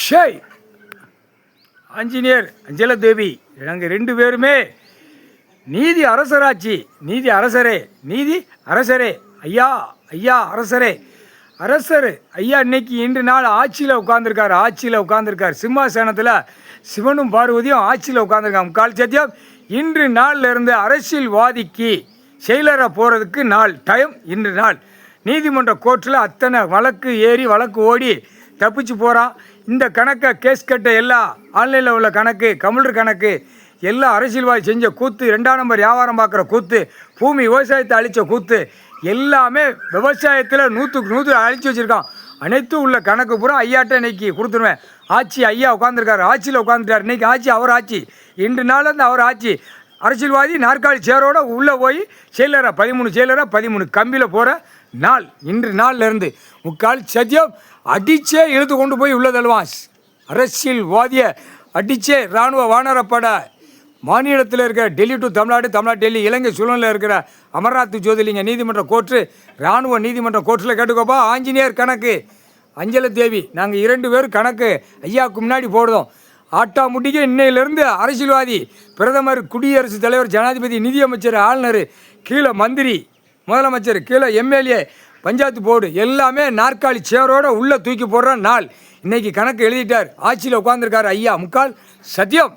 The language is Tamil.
ஷேய் ஆஞ்சநேயர் அஞ்சலதேவி நாங்கள் 2 பேருமே நீதி அரசராட்சி. நீதி அரசரே, நீதி அரசரே, ஐயா ஐயா அரசரே, அரசர் ஐயா இன்னைக்கு இன்று நாள் ஆட்சியில் உட்காந்துருக்கார். சிம்மாசனத்தில் சிவனும் பார்வதியும் ஆட்சியில் உட்காந்துருக்காங்க. கால் சத்தியம் இன்று நாளில் இருந்து அரசியல்வாதிக்கு செயலராக போகிறதுக்கு டைம் இன்று நாள். நீதிமன்ற கோர்ட்டில் அத்தனை வழக்கு ஏறி வழக்கு ஓடி தப்பிச்சு போகிறான். இந்த கணக்கை கேஸ் கட்ட எல்லாம் ஆன்லைனில் உள்ள கணக்கு, கம்ப்யூட்டர் கணக்கு எல்லாம் அரசியல்வாதி செஞ்ச கூத்து, 2ஆம் நம்பர் வியாபாரம் பார்க்குற கூத்து, பூமி விவசாயத்தை அழித்த கூத்து எல்லாமே விவசாயத்தில் 100க்கு 100 அழிச்சு வச்சுருக்கான். அனைத்தும் உள்ள கணக்கு பூரா ஐயாட்ட இன்னைக்கு கொடுத்துருவேன். ஆட்சி ஐயா உட்காந்துருக்காரு, ஆட்சியில் உட்காந்துட்டார். இன்றைக்கி ஆட்சி அவர் ஆட்சி, இன்று நாள் அந்த அவர் ஆட்சி. அரசியல்வாதி நாற்காலி சேரோடு உள்ளே போய் செயலராக 13 செயலராக 13 கம்பியில் போகிற நாள் இன்று நாள்லேருந்து முக்கால் சத்தியம் அடித்தே இழுத்து கொண்டு போய் உள்ள தள்ளுவான். அரசியல்வாதியை அடித்தே இராணுவ வானரப்பட மாநிலத்தில் இருக்கிற டெல்லி டு தமிழ்நாடு, தமிழ்நாடு டெல்லி, இலங்கை சூழலில் இருக்கிற அமர்நாத் ஜோதிலிங்க நீதிமன்ற கோர்ட்டு, இராணுவ நீதிமன்ற கோர்ட்டில் கேட்டுக்கோப்பா. ஆஞ்சநேயர் கணக்கு, அஞ்சலதேவி நாங்கள் 2 பேரும் கணக்கு ஐயாவுக்கு முன்னாடி போடுறோம். ஆட்டா முட்டிக்கு இன்னையிலேருந்து அரசியல்வாதி, பிரதமர், குடியரசுத் தலைவர், ஜனாதிபதி, நிதியமைச்சர், ஆளுநர், கீழே மந்திரி, முதலமைச்சர், கீழே எம்எல்ஏ, பஞ்சாயத்து போர்டு எல்லாமே நாற்காலி சேரோடு உள்ளே தூக்கி போடுற நாள். இன்றைக்கி கணக்கு எழுதிட்டார், ஆட்சியில் உட்காந்துருக்கார் ஐயா. முக்கால் சத்தியம்.